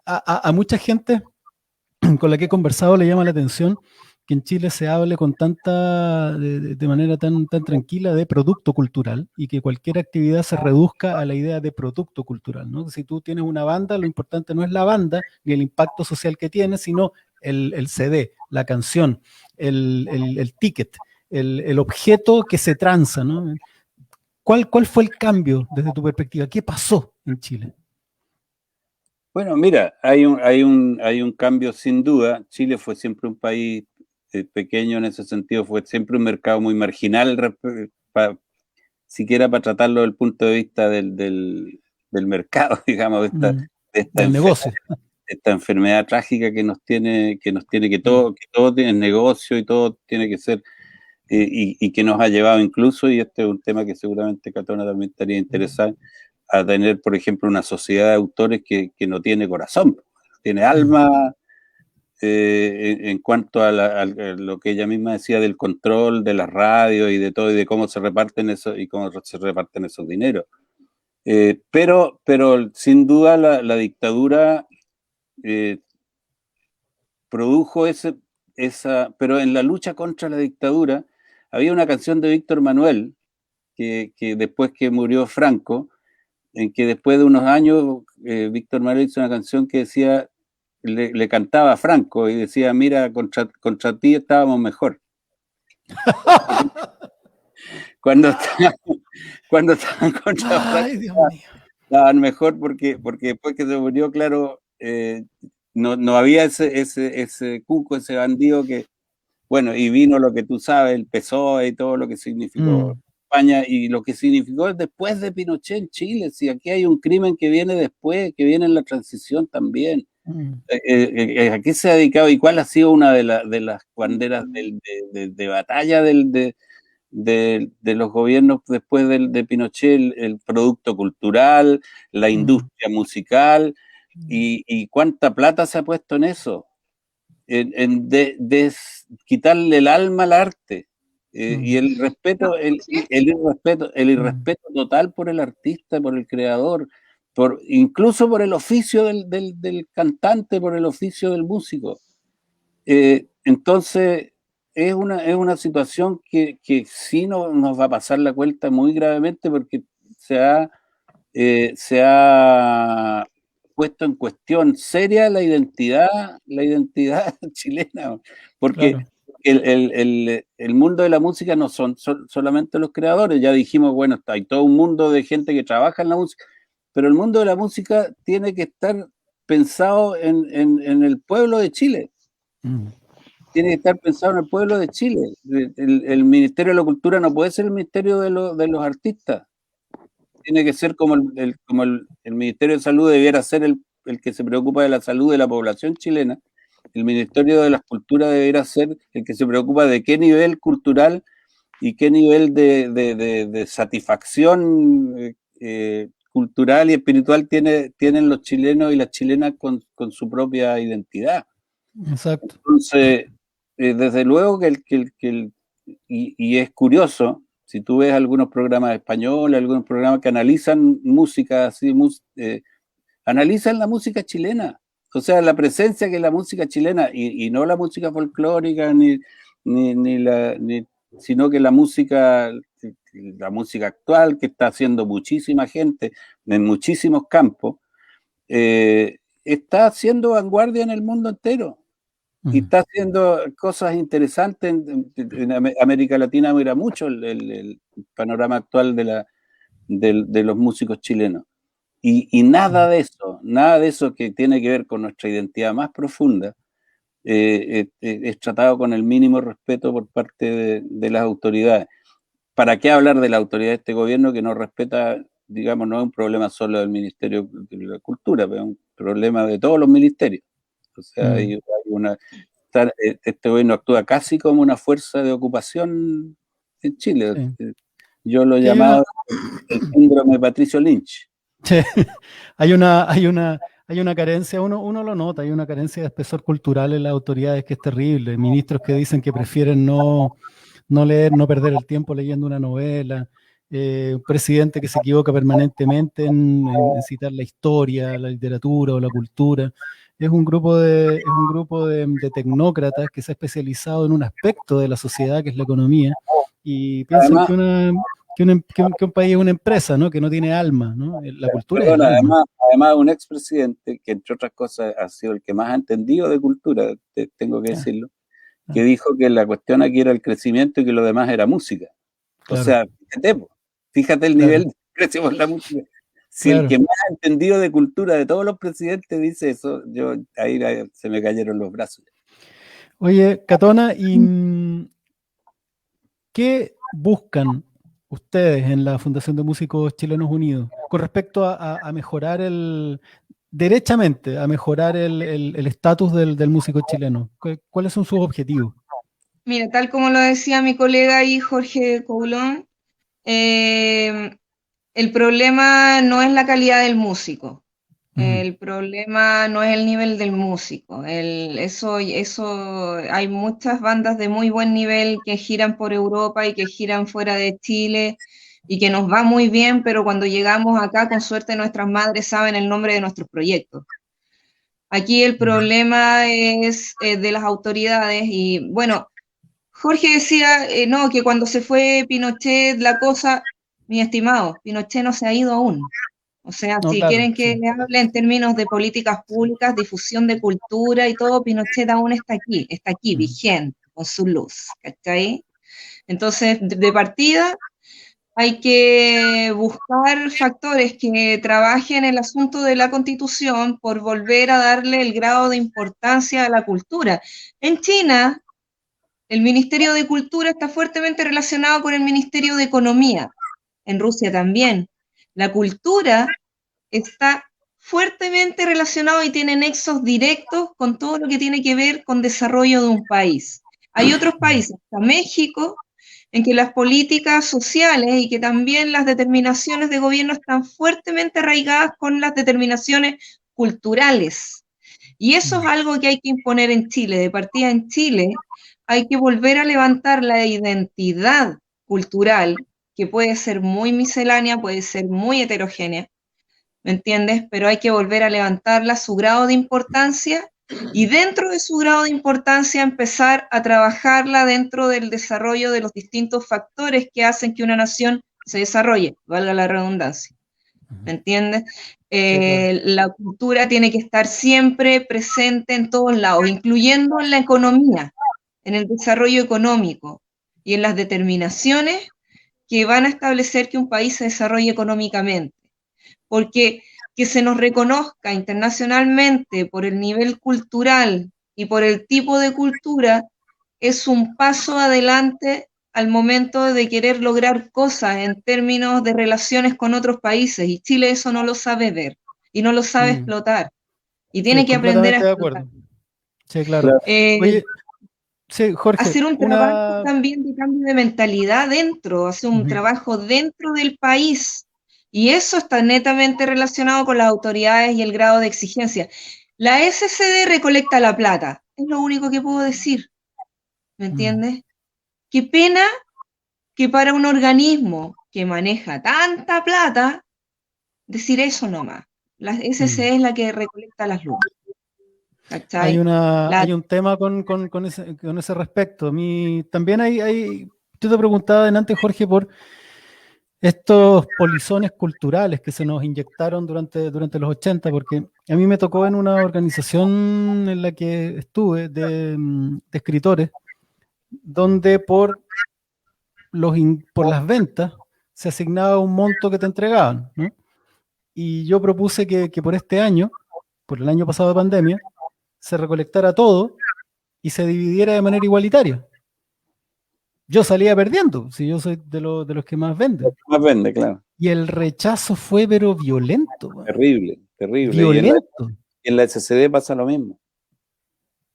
A mucha gente con la que he conversado le llama la atención que en Chile se hable con de manera tan tranquila de producto cultural, y que cualquier actividad se reduzca a la idea de producto cultural, ¿no? Si tú tienes una banda, lo importante no es la banda ni el impacto social que tiene, sino el CD, la canción, el ticket, el objeto que se tranza, ¿no? ¿Cuál fue el cambio desde tu perspectiva? ¿Qué pasó en Chile? Bueno, mira, hay un cambio sin duda. Chile fue siempre un país pequeño en ese sentido, fue siempre un mercado muy marginal, siquiera para tratarlo desde el punto de vista del mercado, digamos, de Del negocio. esta enfermedad trágica que todo tiene negocio y todo tiene que ser, y que nos ha llevado incluso, y este es un tema que seguramente Catona también estaría interesada, a tener, por ejemplo, una sociedad de autores que no tiene corazón, tiene alma, en cuanto a lo que ella misma decía del control de las radios y de todo, y de cómo se reparten esos dineros. Pero sin duda la dictadura produjo pero en la lucha contra la dictadura había una canción de Víctor Manuel, que después que murió Franco, en que después de unos años Víctor Manuel hizo una canción que decía, le cantaba a Franco y decía, mira, contra ti estábamos mejor. Cuando estaban contra Franco, Dios mío. estaban mejor porque después que se murió, claro, no había ese cuco, ese bandido que, bueno, y vino lo que tú sabes, el PSOE y todo lo que significó España, y lo que significó después de Pinochet en Chile. Si aquí hay un crimen que viene después, que viene en la transición también. ¿A qué se ha dedicado y cuál ha sido una de las banderas de batalla de los gobiernos después de Pinochet? El producto cultural, la industria musical, y cuánta plata se ha puesto en eso, en quitarle el alma al arte, y el respeto, el irrespeto total por el artista, por el creador, incluso por el oficio del cantante, por el oficio del músico. Entonces, es una situación que sí nos va a pasar la cuenta muy gravemente, porque se ha puesto en cuestión seria la identidad chilena, porque Claro. el mundo de la música no son solamente los creadores. Ya dijimos, bueno, hay todo un mundo de gente que trabaja en la música, pero el mundo de la música tiene que estar pensado en el pueblo de Chile. Tiene que estar pensado en el pueblo de Chile. El Ministerio de la Cultura no puede ser el ministerio de los artistas. Tiene que ser como el Ministerio de Salud debiera ser el que se preocupa de la salud de la población chilena. El Ministerio de las Culturas debiera ser el que se preocupa de qué nivel cultural y qué nivel de satisfacción cultural y espiritual tienen los chilenos y las chilenas con su propia identidad. Exacto. Entonces, desde luego y es curioso, si tú ves algunos programas españoles, algunos programas que analizan música así, analizan la música chilena, o sea, la presencia que la música chilena, y no la música folclórica, sino que la música actual que está haciendo muchísima gente en muchísimos campos, está haciendo vanguardia en el mundo entero. Y está haciendo cosas interesantes. En América Latina mira mucho el panorama actual de los músicos chilenos. Y nada de eso que tiene que ver con nuestra identidad más profunda, es tratado con el mínimo respeto por parte de las autoridades. ¿Para qué hablar de la autoridad de este gobierno que no respeta digamos, no es un problema solo del Ministerio de la Cultura, pero es un problema de todos los ministerios. O sea, hay este gobierno actúa casi como una fuerza de ocupación en Chile. Sí. Yo lo he llamado el síndrome Patricio Lynch. Sí. Hay una carencia, uno lo nota, hay una carencia de espesor cultural en las autoridades que es terrible. Ministros que dicen que prefieren no leer, no perder el tiempo leyendo una novela. Un presidente que se equivoca permanentemente en citar la historia, la literatura o la cultura. Es un grupo de tecnócratas que se ha especializado en un aspecto de la sociedad que es la economía y piensan además, que un país es una empresa, ¿no? Que no tiene alma, ¿no? La cultura es el alma. Además, un expresidente que, entre otras cosas, ha sido el que más ha entendido de cultura, tengo que decirlo, que dijo que la cuestión aquí era el crecimiento y que lo demás era música. Claro. O sea, fíjate el nivel de precio por la música. Si el que más ha entendido de cultura de todos los presidentes dice eso, ahí se me cayeron los brazos. Oye, Catona, ¿y qué buscan ustedes en la Fundación de Músicos Chilenos Unidos con respecto a mejorar derechamente, a mejorar el estatus del músico chileno? ¿Cuáles son sus objetivos? Mira, tal como lo decía mi colega ahí, Jorge Coulon, el problema no es la calidad del músico, el problema no es el nivel del músico, eso hay muchas bandas de muy buen nivel que giran por Europa y que giran fuera de Chile y que nos va muy bien, pero cuando llegamos acá, con suerte nuestras madres saben el nombre de nuestros proyectos. Aquí el problema es de las autoridades y bueno, Jorge decía, no, que cuando se fue Pinochet, la cosa, mi estimado, Pinochet no se ha ido aún. O sea, no, si claro, quieren que le hable en términos de políticas públicas, difusión de cultura y todo, Pinochet aún está aquí, vigente, con su luz, ¿cachai? Entonces, de partida, hay que buscar factores que trabajen el asunto de la Constitución por volver a darle el grado de importancia a la cultura. En China, el Ministerio de Cultura está fuertemente relacionado con el Ministerio de Economía. En Rusia también. La cultura está fuertemente relacionado y tiene nexos directos con todo lo que tiene que ver con desarrollo de un país. Hay otros países, hasta México, en que las políticas sociales y que también las determinaciones de gobierno están fuertemente arraigadas con las determinaciones culturales. Y eso es algo que hay que imponer en Chile. De partida en Chile hay que volver a levantar la identidad cultural, que puede ser muy miscelánea, puede ser muy heterogénea, ¿me entiendes? Pero hay que volver a levantarla, su grado de importancia, y dentro de su grado de importancia empezar a trabajarla dentro del desarrollo de los distintos factores que hacen que una nación se desarrolle, valga la redundancia, ¿me entiendes? Sí, claro. La cultura tiene que estar siempre presente en todos lados, incluyendo en la economía, en el desarrollo económico y en las determinaciones que van a establecer que un país se desarrolle económicamente. Porque que se nos reconozca internacionalmente por el nivel cultural y por el tipo de cultura es un paso adelante al momento de querer lograr cosas en términos de relaciones con otros países, y Chile eso no lo sabe ver y no lo sabe explotar y tiene que aprender a explotar. Sí, claro. Oye, sí, Jorge, hacer un trabajo también de cambio de mentalidad dentro, hacer un trabajo dentro del país. Y eso está netamente relacionado con las autoridades y el grado de exigencia. La SCD recolecta la plata, es lo único que puedo decir. ¿Me entiendes? Qué pena que para un organismo que maneja tanta plata, decir eso nomás. La SCD es la que recolecta las luces. Hay un tema con ese respecto. A mí también yo te preguntaba antes, Jorge, por estos polizones culturales que se nos inyectaron durante los 80, porque a mí me tocó en una organización en la que estuve de escritores, donde por las ventas se asignaba un monto que te entregaban, ¿no? Y yo propuse que por este año, por el año pasado de pandemia, se recolectara todo y se dividiera de manera igualitaria. Yo salía perdiendo, si yo soy de los que más venden. Más vende, claro. Y el rechazo fue, pero violento. Man. Terrible, terrible. Violento. Y en la SCD pasa lo mismo.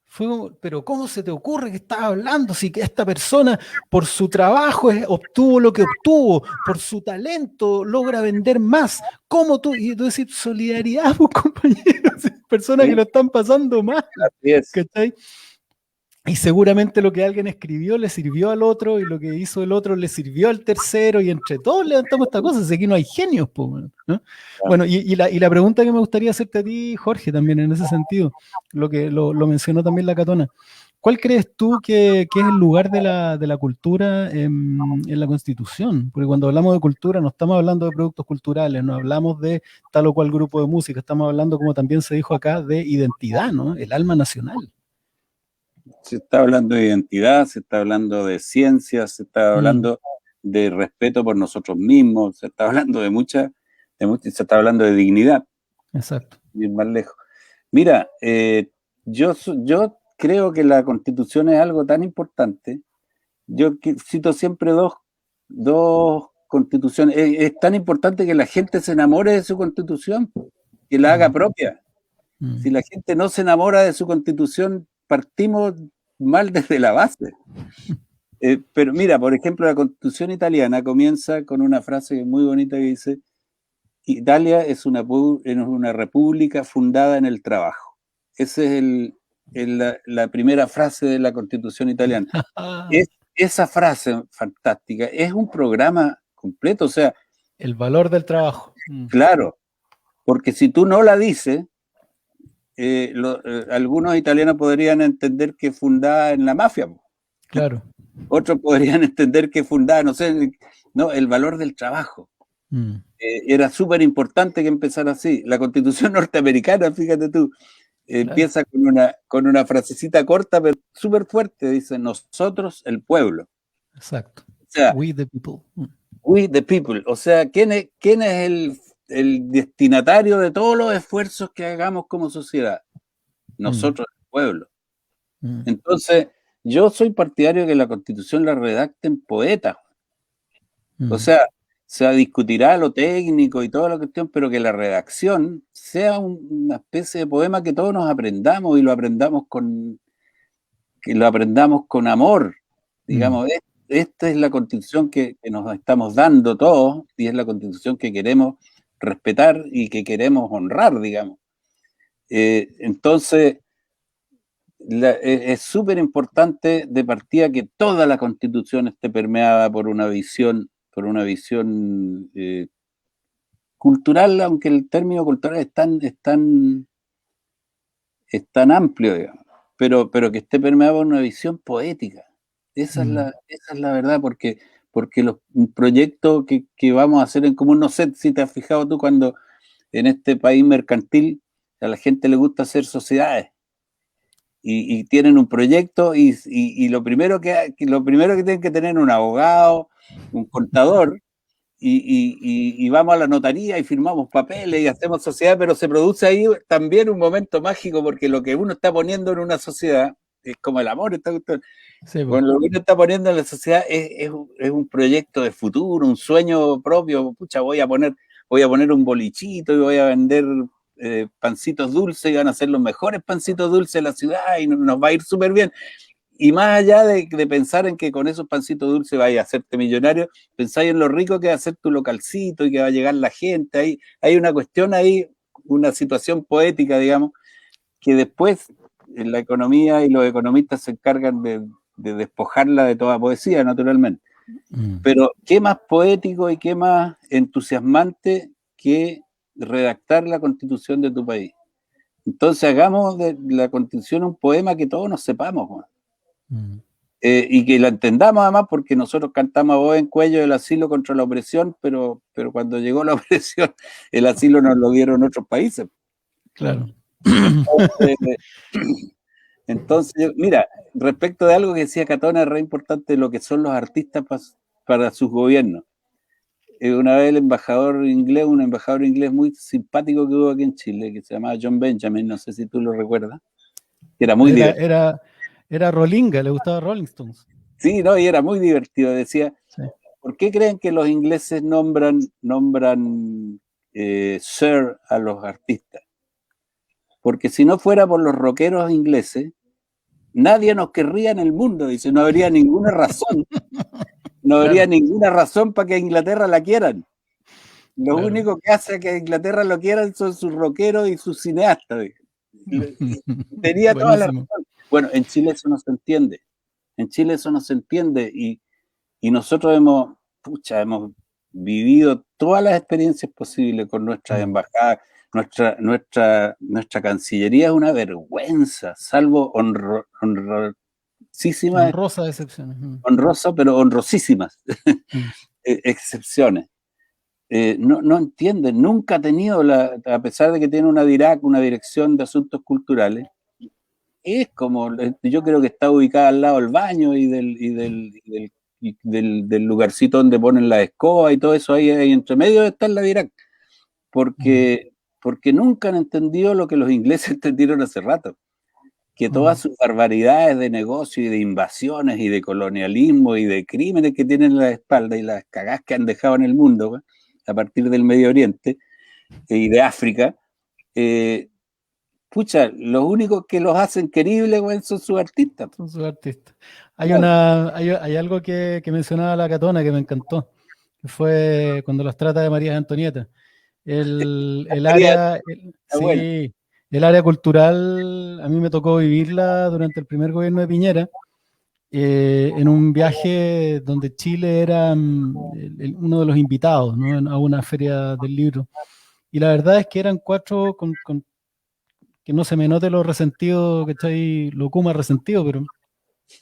Fue como, pero ¿cómo se te ocurre que estás hablando si que esta persona por su trabajo obtuvo lo que obtuvo, por su talento logra vender más? ¿Cómo tú? Y tú decís, solidaridad, pues, compañeros, personas Sí. que lo están pasando mal. Así es. ¿Cachai? Y seguramente lo que alguien escribió le sirvió al otro, y lo que hizo el otro le sirvió al tercero, y entre todos levantamos esta cosa. Así que aquí no hay genios, po, ¿no? Claro. Bueno, y la pregunta que me gustaría hacerte a ti, Jorge, también en ese sentido, lo que lo mencionó también la Catona. ¿Cuál crees tú que es el lugar de la cultura en la Constitución? Porque cuando hablamos de cultura no estamos hablando de productos culturales, no hablamos de tal o cual grupo de música, estamos hablando, como también se dijo acá, de identidad, ¿no? El alma nacional. Se está hablando de identidad, se está hablando de ciencia, se está hablando de respeto por nosotros mismos, se está hablando de mucha, se está hablando de dignidad. Exacto. Ir más lejos. Mira, yo creo que la Constitución es algo tan importante. Yo cito siempre dos constituciones. Es tan importante que la gente se enamore de su Constitución, que la haga propia. Si la gente no se enamora de su Constitución, partimos mal desde la base. Pero mira, por ejemplo, la Constitución italiana comienza con una frase muy bonita que dice: Italia es una república fundada en el trabajo. Esa es la primera frase de la Constitución italiana. Esa frase fantástica es un programa completo, o sea... El valor del trabajo. Claro, porque si tú no la dices, algunos italianos podrían entender que fundada en la mafia. Claro. Otros podrían entender que fundada, no sé, no, el valor del trabajo. Era súper importante que empezara así. La Constitución norteamericana, fíjate tú, empieza con una frasecita corta, pero súper fuerte, dice: nosotros, el pueblo. Exacto. O sea, we the people. We the people. O sea, ¿quién es el destinatario de todos los esfuerzos que hagamos como sociedad? Nosotros, el pueblo. Entonces, yo soy partidario de que la Constitución la redacten poetas. O sea, se discutirá lo técnico y toda la cuestión, pero que la redacción sea una especie de poema que todos nos aprendamos, y lo aprendamos con amor. Digamos, esta es la Constitución que nos estamos dando todos, y es la Constitución que queremos respetar y que queremos honrar, digamos. Entonces, es súper importante de partida que toda la Constitución esté permeada por una visión cultural, aunque el término cultural es tan amplio, digamos, pero que esté permeado por una visión poética. Esa es la verdad, porque los proyectos que vamos a hacer en común, no sé si te has fijado tú, cuando en este país mercantil a la gente le gusta hacer sociedades y tienen un proyecto, y lo primero que tienen que tener un abogado, un contador, y vamos a la notaría y firmamos papeles y hacemos sociedad, pero se produce ahí también un momento mágico, porque lo que uno está poniendo en una sociedad es como el amor. Bueno, lo que uno está poniendo en la sociedad es un proyecto de futuro, un sueño propio. Pucha, voy a poner un bolichito y voy a vender pancitos dulces, y van a ser los mejores pancitos dulces de la ciudad y nos va a ir súper bien. Y más allá de pensar en que con esos pancitos dulces vaya a hacerte millonario, pensáis en lo rico que va a ser tu localcito y que va a llegar la gente. Hay una cuestión ahí, una situación poética, digamos, que después en la economía y los economistas se encargan de despojarla de toda poesía, naturalmente. Pero qué más poético y qué más entusiasmante que redactar la Constitución de tu país. Entonces hagamos de la Constitución un poema que todos nos sepamos, Juan. Y que la entendamos, además, porque nosotros cantamos a voz en cuello el asilo contra la opresión, pero cuando llegó la opresión, el asilo nos lo dieron otros países. Claro. Entonces, mira, respecto de algo que decía Catona, es re importante lo que son los artistas para sus gobiernos. Una vez un embajador inglés muy simpático que hubo aquí en Chile, que se llamaba John Benjamin, no sé si tú lo recuerdas, que era muy divertido. Era Rollinga, le gustaba Rolling Stones. Sí, no, y era muy divertido. Decía, ¿Por qué creen que los ingleses nombran Sir a los artistas? Porque si no fuera por los rockeros ingleses, nadie nos querría en el mundo, dice, no habría ninguna razón. No habría ninguna razón para que a Inglaterra la quieran. Lo único que hace que a Inglaterra lo quieran son sus rockeros y sus cineastas. Tenía toda la razón. Bueno, en Chile eso no se entiende. En Chile eso no se entiende y nosotros hemos vivido todas las experiencias posibles con nuestras embajadas. Nuestra Cancillería es una vergüenza, salvo honrosísimas. Honrosas excepciones. Honrosas, pero honrosísimas excepciones. No entienden, nunca ha tenido, a pesar de que tiene una DIRAC, una Dirección de Asuntos Culturales, es como, yo creo que está ubicada al lado del baño y del lugarcito donde ponen la escoba y todo eso, ahí entre medio está la DIRAC, porque nunca han entendido lo que los ingleses entendieron hace rato, que todas sus barbaridades de negocio y de invasiones y de colonialismo y de crímenes que tienen en la espalda y las cagás que han dejado en el mundo, a partir del Medio Oriente y de África, los únicos que los hacen queribles, son sus artistas. Son sus artistas. Hay algo que mencionaba la Catona que me encantó, que fue cuando las trata de María Antonieta. El área cultural, a mí me tocó vivirla durante el primer gobierno de Piñera, en un viaje donde Chile era uno de los invitados, ¿no? A una feria del libro. Y la verdad es que eran 4 que no se me note lo resentido, que está ahí, lo Kuma resentido, pero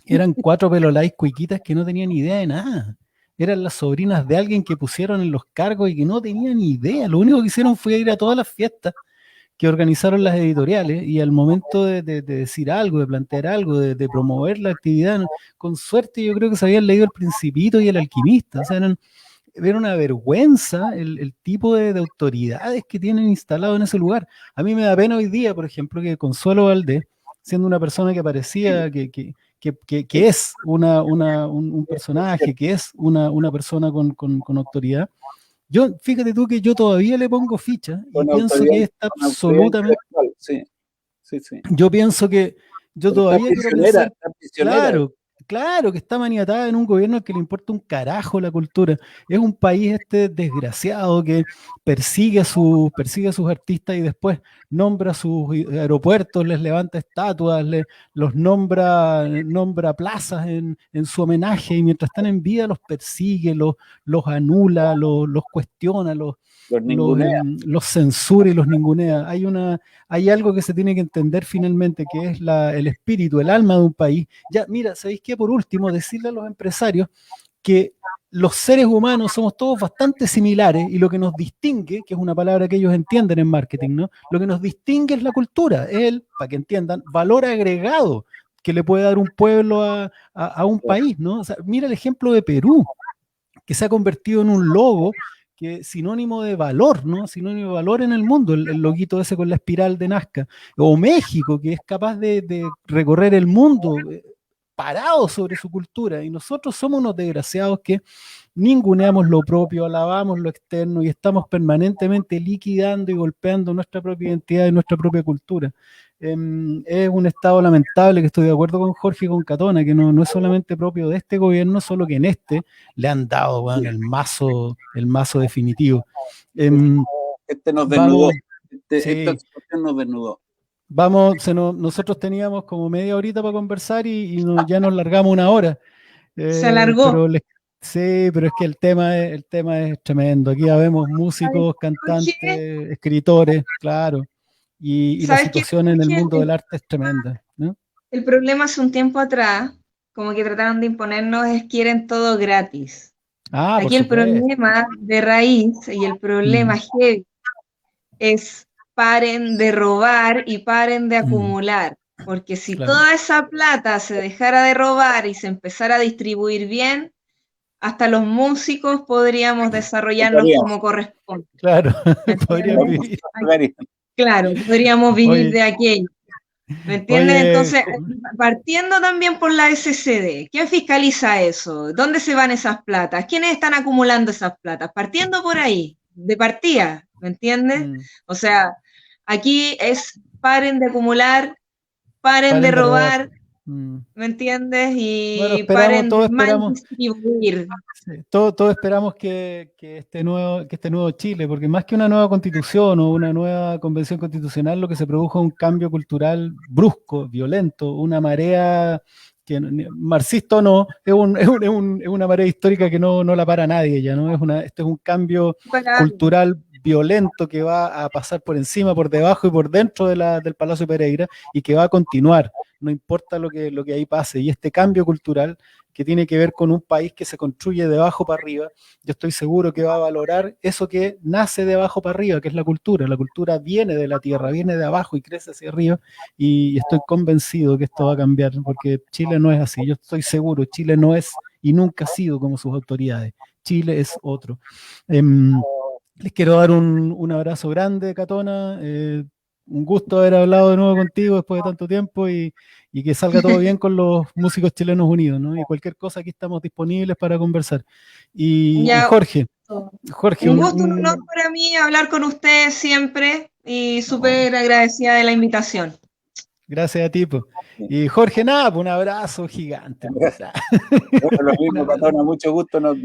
eran 4 pelolais cuiquitas que no tenían idea de nada. Eran las sobrinas de alguien que pusieron en los cargos y que no tenían idea. Lo único que hicieron fue ir a todas las fiestas que organizaron las editoriales y al momento de decir algo, de plantear algo, de promover la actividad, con suerte yo creo que se habían leído El Principito y El Alquimista. O sea, era una vergüenza el tipo de autoridades que tienen instalado en ese lugar. A mí me da pena hoy día, por ejemplo, que Consuelo Valdés, siendo una persona que parecía que es un personaje, que es una persona con autoridad, fíjate tú que yo todavía le pongo ficha y pienso que está absolutamente... Sí. Yo pienso que yo todavía quiero pensar... Claro, que está maniatada en un gobierno al que le importa un carajo la cultura. Es un país desgraciado que persigue a sus artistas y después nombra sus aeropuertos, les levanta estatuas, los nombra plazas en su homenaje y mientras están en vida los persigue, los anula, los cuestiona, los censura y los ningunea. Hay algo que se tiene que entender finalmente, que es el espíritu, el alma de un país. Ya, mira, ¿sabéis qué? Por último, decirle a los empresarios que los seres humanos somos todos bastante similares y lo que nos distingue, que es una palabra que ellos entienden en marketing, ¿no? Lo que nos distingue es la cultura, para que entiendan, valor agregado que le puede dar un pueblo a un país, ¿no? O sea, mira el ejemplo de Perú, que se ha convertido en un logo que es sinónimo de valor, ¿no? Sinónimo de valor en el mundo, el loguito ese con la espiral de Nazca. O México, que es capaz de recorrer el mundo parado sobre su cultura. Y nosotros somos unos desgraciados que ninguneamos lo propio, alabamos lo externo y estamos permanentemente liquidando y golpeando nuestra propia identidad y nuestra propia cultura. Es un estado lamentable, que estoy de acuerdo con Jorge y con Catona, que no es solamente propio de este gobierno, solo que en este le han dado el mazo definitivo. Nos desnudó. Esta situación nos desnudó. Nosotros teníamos como media horita para conversar y ya nos largamos 1 hora. Se alargó. Pero es que el tema es tremendo. Aquí ya vemos músicos, cantantes, escritores, claro. Y la situación en el mundo del arte es tremenda, ¿no? El problema hace un tiempo atrás, como que trataron de imponernos, es que quieren todo gratis. Aquí el problema de raíz y el problema heavy es paren de robar y paren de acumular. Porque si toda esa plata se dejara de robar y se empezara a distribuir bien, hasta los músicos podríamos desarrollarnos como corresponde. Claro, podríamos vivir. Claro, podríamos vivir de aquello. ¿Me entiendes? Oye, Entonces, partiendo también por la SCD, ¿quién fiscaliza eso? ¿Dónde se van esas platas? ¿Quiénes están acumulando esas platas? Partiendo por ahí, de partida, ¿me entiendes? mm, O sea, aquí es paren de acumular, paren de paren de robar. robar, Mm. ¿me entiendes? Bueno, Y esperamos, paren de todos mal esperamos. distribuir. Sí, todos esperamos que este nuevo Chile, porque más que una nueva constitución o una nueva convención constitucional, lo que se produjo es un cambio cultural brusco, violento, una marea que, marxista o no, es una marea histórica que no la para nadie ya, ¿no? Esto es un cambio Para, cultural violento que va a pasar por encima, por debajo y por dentro del Palacio Pereira y que va a continuar, no importa lo que ahí pase. Y este cambio cultural que tiene que ver con un país que se construye de abajo para arriba, yo estoy seguro que va a valorar eso que nace de abajo para arriba, que es la cultura. La cultura viene de la tierra, viene de abajo y crece hacia arriba, y estoy convencido que esto va a cambiar, porque Chile no es así. Yo estoy seguro, Chile no es y nunca ha sido como sus autoridades. Chile es otro. Les quiero dar un abrazo grande, Catona. Un gusto haber hablado de nuevo contigo después de tanto tiempo y que salga todo bien con los músicos chilenos unidos, ¿no? Y cualquier cosa, aquí estamos disponibles para conversar. Y ya, Jorge, un gusto, un honor para mí hablar con ustedes siempre y súper agradecida de la invitación. gracias a ti, po. Y Jorge, nada, pues un abrazo gigante. Bueno, lo mismo, Catona, mucho gusto, no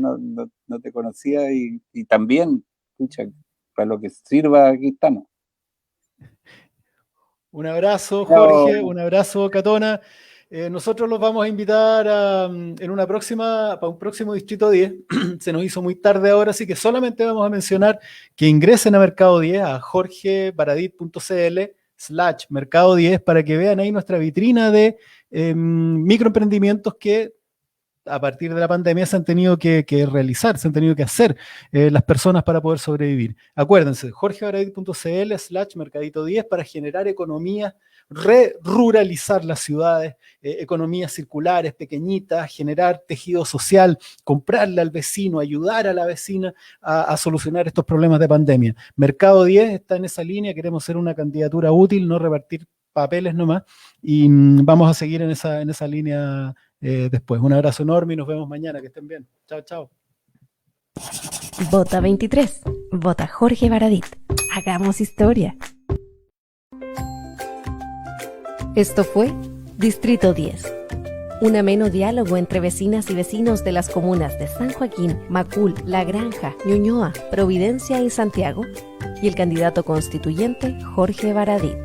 te conocía y también, escucha, para lo que sirva, aquí estamos. Un abrazo, Jorge, un abrazo, Catona. Nosotros los vamos a invitar para un próximo Distrito 10. Se nos hizo muy tarde ahora, así que solamente vamos a mencionar que ingresen a Mercado 10, a jorgebaradit.cl/Mercado 10, para que vean ahí nuestra vitrina de microemprendimientos que a partir de la pandemia se han tenido que realizar, se han tenido que hacer las personas para poder sobrevivir. Acuérdense, jorgebaradit.cl/mercadito 10 para generar economías, ruralizar las ciudades, economías circulares, pequeñitas, generar tejido social, comprarle al vecino, ayudar a la vecina a solucionar estos problemas de pandemia. Mercado 10 está en esa línea, queremos ser una candidatura útil, no repartir papeles nomás, y vamos a seguir en esa línea después. Un abrazo enorme y nos vemos mañana. Que estén bien. Chao, chao. Vota 23. Vota Jorge Baradit. Hagamos historia. Esto fue Distrito 10. Un ameno diálogo entre vecinas y vecinos de las comunas de San Joaquín, Macul, La Granja, Ñuñoa, Providencia y Santiago, y el candidato constituyente Jorge Baradit.